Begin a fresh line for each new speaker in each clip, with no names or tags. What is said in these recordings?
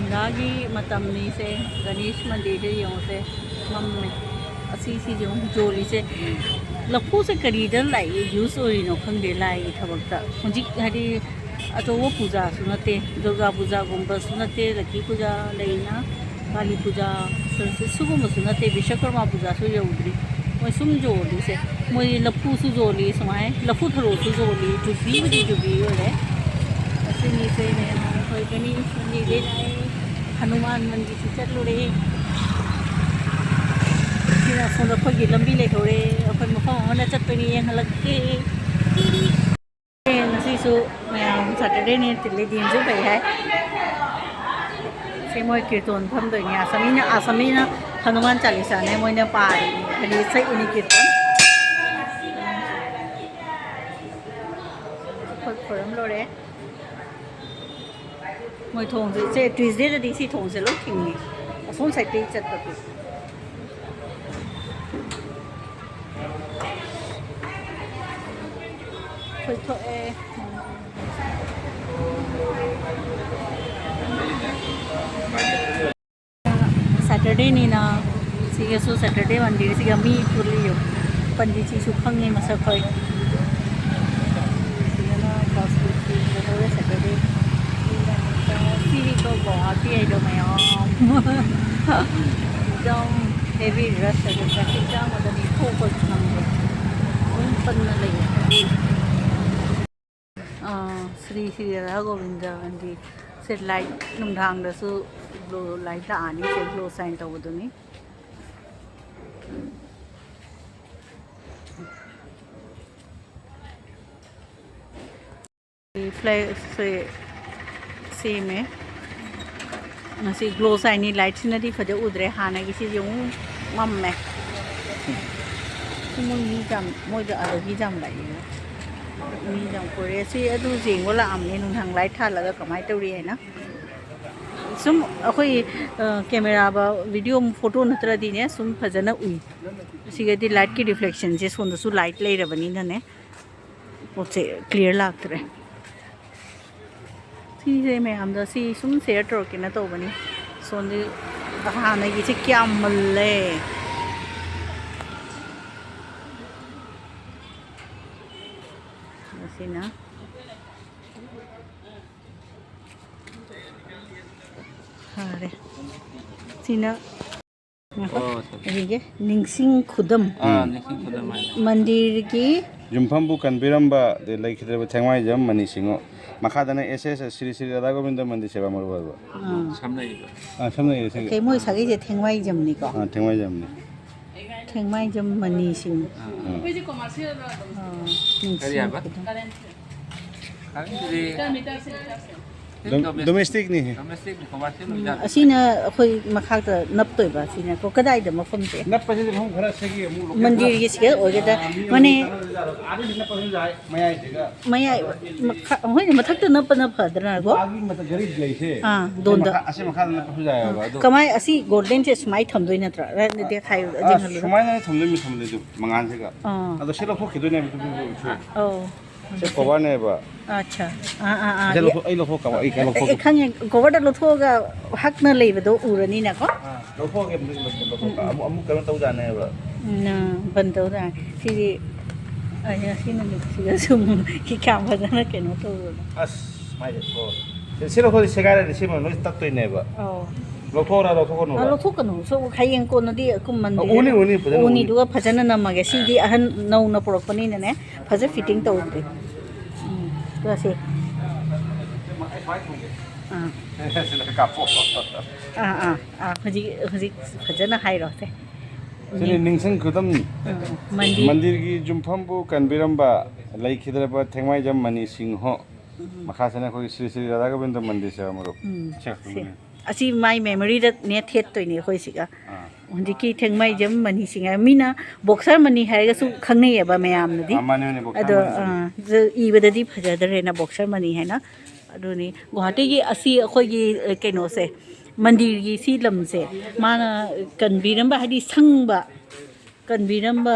संध्यागी मतमनी से गणेश मंदिर से मम्मे असी जो जोली से लफू से करीदर लाई यूज हो खंगे लाई थबकता हुजिक हरी अचौब पूजा सुनते दुर्गा पूजा गुम्ब सुनते लक्की पूजा लेना काली पूजा सुगुम सुनते विश्वकर्मा पूजा सु यौद्री मैं सुम जोली से मैं लफू सु जोली सुमाए लफू थरो सु जोली जुबी बड़ी जुबी होले असनी से ने कोई गणेश मंदिर लाए हनुमान मंदिर से चलुरे सिना सोना खोगी लंबी लेथोरे अपन मफा होना चटनी हलके नसीसु मैम सैटरडे ने तिल्ले दिन जो पे है से मोय कीर्तन फम दोनी आसामीना हनुमान चालीसा ने मोयने पारी हली से इनी कीर्तन खोरम लोरे मोय थोंग से ट्यूसडे दी सी थोंग से लो थिंगी असों साइड पे चटपटी सैटरडे नीना सिगसु सैटरडे मंदिर सिगा मी पुलियो पंडित जी सुखंगे मसक होय सिगना कॉस्मेटिक बोले सैटरडे सीरी तो बहुत ही आइडो मैं एकदम हेवी रश है ट्रैफिक जाम मतलब इको को चुनाव उन पन्ना लगे श्री श्री राधा गोविंद मंदिर से लाइट नुंधांगदसु ग्लो लाइट आनी से ग्लो साइन तवदुनी फ्लैग से में नसी ग्लो साइन लाइट सिनदी फजे उद्रे हाना की चीज मम में मुनी जम मोज आदगी जम लाई मी जम कोरे से अदु जेंगो लामने नुंथांग लाइट थालगा कमाय तौरी है ना सुम अखोई कैमरा बा वीडियो फोटो नत्रदी ने सुम फजना उई सिगदी लाइट की रिफ्लेक्शन से सोंदसु लाइट लेरबनी ने पोचे क्लियर लागतरे सी मैम सी सुम शेयर तौरके ना तौबनी सोंदे हानागी से क्या मल्ले ना अरे सीना निंगसिंग खुदम मंदिर की
जुम्फम्बु कनबिरम्बा दे लैखिद्रब थेंगवाई जम मनी सिंगो मखादना एसएस श्री श्री राधा गोविंद मंदिर सेवा मरुबा सामने
के मोय सागे जे थेंगवाई जमनी को
थेंगवाई जमनी
थेंगवाई जम मनी सिंग
डोमेस्टिक नहीं है
असीना अखोई मखाता नपतोयबा सीना को कदाई द मफम से
नप पसे हम घर से की
मंदिर ये सिगे ओगेदा माने
आदि नप पसे जाय मयाय जगह
मयाय होय मथक नप न फदना गो
आगी मत गरी लैसे
दोन द
असे मखा नप पसे जाय बा
कमाय असी गोल्डन से स्माई थमदोय नत्रा रे देखाय जिंगल
समाय न थमले मी थमले जो मंगान से का अदो सेलो फो खिदो ने
ओ
से कवर ने बा
अच्छा
से लो आई लो फो का आई का लो फो
खंगे कवर द लो थोगा हक न लेबदो उरनी ना को
लो फो के अमु करो तौ जाने बा
ना बंदो दा सिरी अया सिन सिगा सुम की काम बजना केनो तो
अस माय फो से लो फो से गारे से मन लो तक तो ने बा
ओ
लो थो रा लो थो नो
लो थो कनो सो खायें को नदी कुम मन
उनी
दुगा फजन नमगे सिदी अहन नौ न पुरकपनी ने फज फिटिंग तौदे तो से हजी हजी फजन हाइरो से
निंगसिंग खुदम मंदिर की जुम्फम्बु कनबिरम्बा लैखिद्रबा थेंगवाई जम मनी सिंह मखासना कोई श्री श्री राधा गोविंद मंदिर से मरो
असी माई मेमोरी ने थेट तोयने खोय सिगा हंदी की थेंगमाई जम मनी सिंगा मीना बॉक्सर मनी हायगसु खंगनेयबा मयाम नदी अदो इबददी फजदरेना बॉक्सर मनी है ना अदोनी गुवाहाटी की असी अखोय की केनो से मंदिर की सी लम से माना कनबिरम्बा हदी संगबा कनबिरम्बा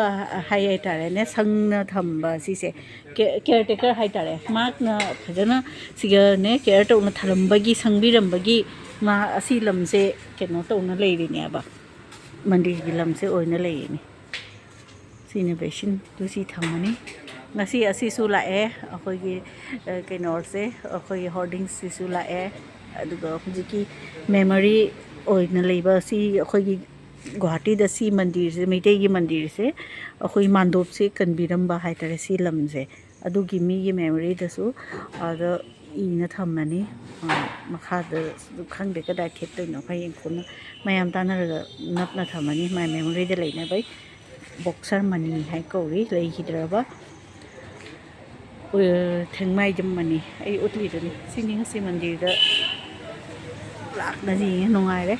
हाय तारे ने संग थम्बा सिसे केयरटेकर हाय तारे माकना फजना सिगा ने केयर तौना थरम्बगी संगबिरम्बगी मा असी लमसे केनो तौना लेरिनेबा मंदिर की लमसे ओइना लेरिने सिने basin दुसी थमनी ngasi asisu lae akhoi kenor se akhoi hoarding sisu lae aduga hujiki memory oina leiba si akhoi gi Guwahati da si mandir se Meitai gi mandir se akhoi mandop se kanbiramba haitare si lamse adugi mi gi memory da su ada ina thammani makha da khangde ka da thep toino phayeng khona mayam tanaraga napna thammani my memory da leina bai boxer mani hai kauri lei hidraba thengmai jam mani ai utli dani sini ngasi mandir da lakna ji nongai re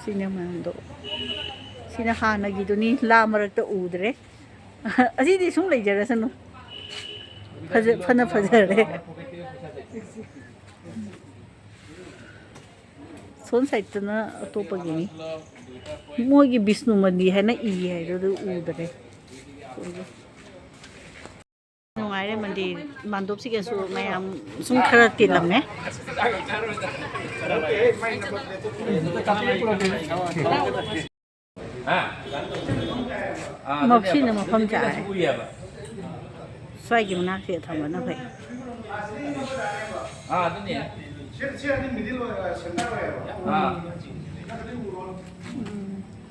sini mando sini hana gi duni la marak ta udre asi di sung lei jara sanu phana phajare son side na atopa gi ni moi gi Vishnu mandir hai na I hai ro udre nungaire mandir mandop si ke su mayam sum khara tilamme mokshi na mafam jae swai gi mnak se thama na phai
aduni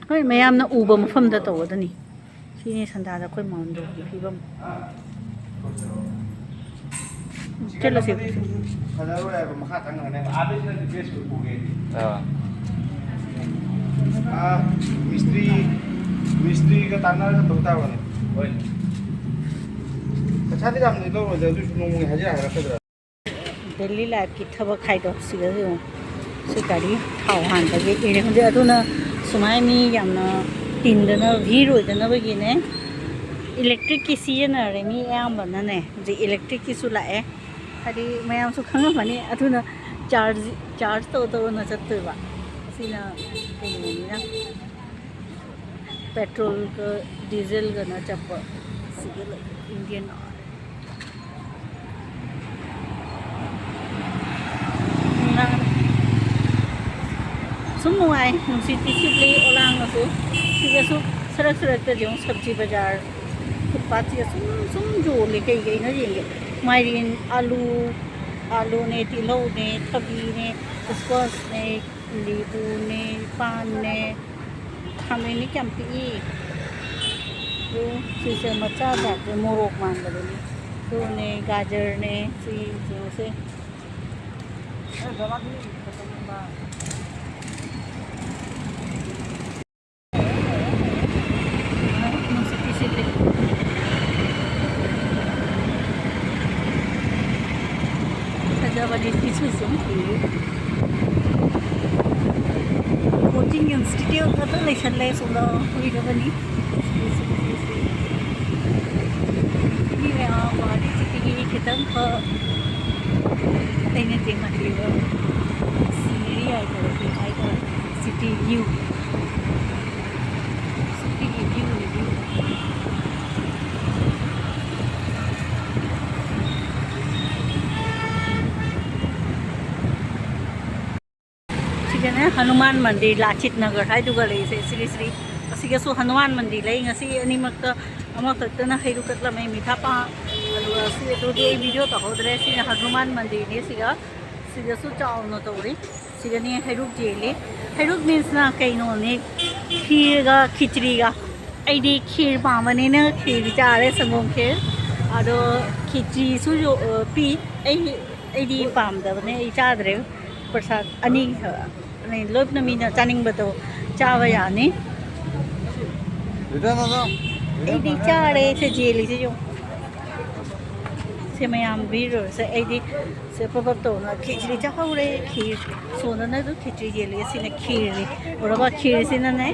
hoi mayam na uba mafam da to dani sini sanda da khoi mando gi phibam चलो से
हजारों है मखा तंग ने आबे से base को पुगे मिस्त्री का ताना का तोता बने ओए अच्छा ती हमने लो जल्दी सुनो मुझे हजा है रखदरा
डेली लाइफ की थबक खाइदो सिगा से गाड़ी थाव हान दगे इने खंजे अदुना सुमाय मी यामना तिनदना भीड़ होदना बगिने इलेक्ट्रिक की सीजन रे मी यामबना ने जे इलेक्ट्रिक की सुलाए हरी मैम सु खंगमनी अथुना चार्ज तो ना चतबा सिना केनिना पेट्रोल का डीजल का ना चप सिगल इंडियन सुम नुआई नुसिटी सिबली ओलांग नसु सिगसु सड़क ते जो सब्जी बाजार फुटपाथ सुम जो लेके गई ना येंगे मायरीन आलू ने तिलौ ने थबी ने स्क्वाश ने नींबू ने पान ने खामेनी कैंपी तो सीसे मचा जाते मोरोक मान बदली तो ने गाजर ने सी जो से कोचिंग इंस्टीट्यूट का तो लेशन ले सुनो वीडियो बनी ये मैं बाहरी सिटी की खितम का तेने देखा लिया सीरी आई कर सिटी व्यू हनुमान मंदिर लाचित नगर है श्री श्री असिगसु हनुमान मंदिर ले ngasi animak ama takna khairu katla mai mitha pa alu asi to de video ta hodre si Hanuman मंदिर ne sigasu chaw no to ri sigani hairuk jele hairuk means na kaino ne khir ga khichdi ga aidi khir pa mane na khir cha re samom khe ado khichdi su jo pi aidi pam da ne ai cha dre prasad ani नहीं लोग न मीना चानिंग बतो चावा यानी ऐडी चारे से jelly से जो से मयाम बीरो से ऐडी से पपप तो ना खिचड़ी चाहो रे खीर सोना ना तो खिचड़ी जेली से न खीर रे और अब खीर से न ने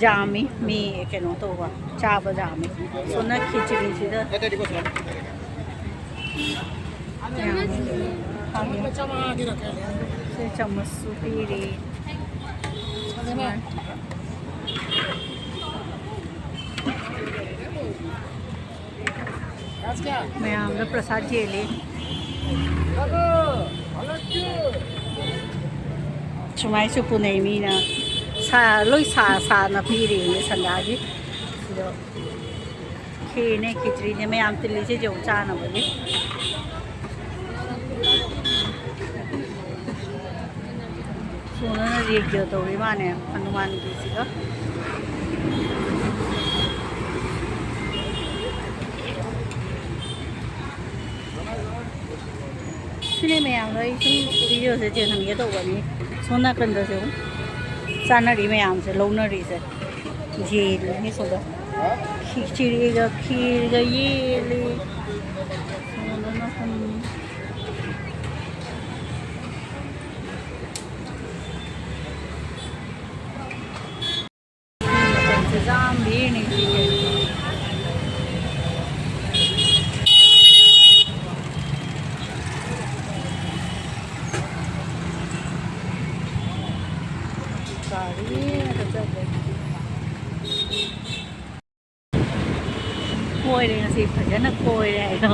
जामी मी के नो तो वा चावा जामी सोना खिचड़ी से दा चम्मच सुपीरी मैं आमला प्रसाद जेले ꯁꯨꯃꯥꯏꯁꯨ ꯄꯨꯅꯩ ꯃꯤꯅ ꯂꯣꯏ ꯁꯥꯅ ꯄꯤꯔꯤꯅꯦ ꯁꯟꯗꯥꯒꯤ ꯁꯤꯗ ꯈꯦꯔꯅꯦ ꯈꯤꯆ꯭ꯔꯤꯅꯦ ꯃꯌꯥꯝ ꯇꯤꯜꯂꯤꯁꯦ ꯌꯧ ꯆꯥꯅꯕꯒꯤ सोना रेडियो तो माने हनुमान की सिगा सिने में आम रही वीडियो से चेहन ये तो बनी सोना कंदा से सानरी में आम से लौनरी से झील नहीं सोदा खिचड़ी का खीर का ये ले सोना ना हम इंतजाम भी नहीं किए गाड़ी कोई नहीं नसीब भजन कोई रहेगा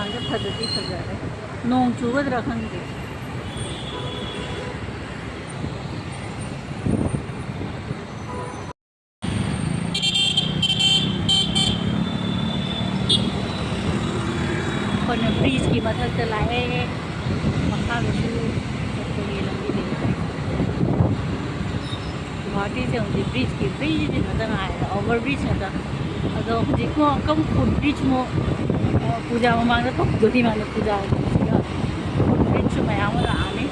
नोंग फजती फजरे नोंग चुगद्रा खंगे ब्रिज की मदद चलाए मक्का गुवाहाटी से होंगे ब्रिज की ब्रिज खतन आए ओवर ब्रिज खतन अदो हजिको कम फुट ब्रिज मो पूजा ममांग तो दोदी माने पूजा फुट ब्रिज मयाम आने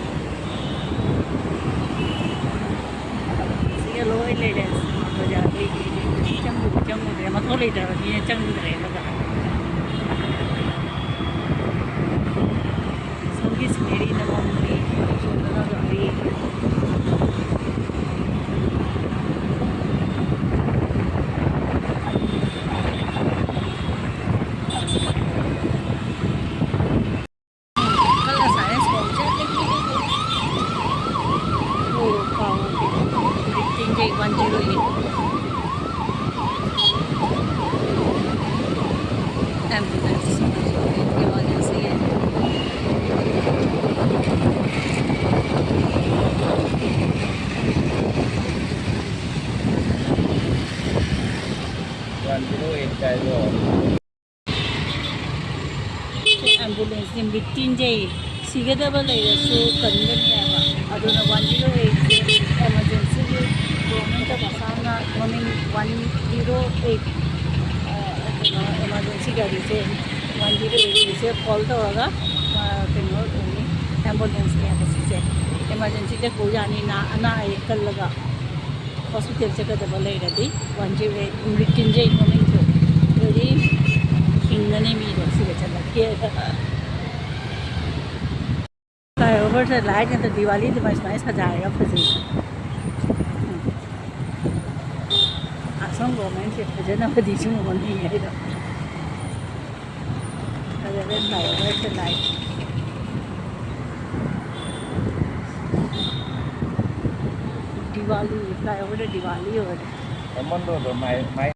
सिगे लोय ले ले पूजा चंगु रे मथो ले दर ये चंगु रे लगा संगीत मेरी नवमी सोना गरी एम्बुलेंस की वजह से एम्बुलेंस की मीटिंग जाए सिगदब लेरसु कनगनी अदुना 108 एमरजेंसी गवर्नमेंट मसाना ममिंग 108 एमरजेंसी गाड़ी से 108 से कॉल तौरगा कनो एम्बुलेंस ने से एमरजेंसी से को जानी ना अना कल्लगा हॉस्पिटल चगदब लेरदी 108 मीटिंग जाए ममिंग तो यदि हिंगने मीरो सिगे चलके फ्लाईओवर से लाइट तो दिवाली तो मैं सजाएगा फजी असम गवर्नमेंट से फजना फजी चुम नहीं है तो अगर फ्लाईओवर से लाइट दिवाली फ्लाईओवर दिवाली हो रही है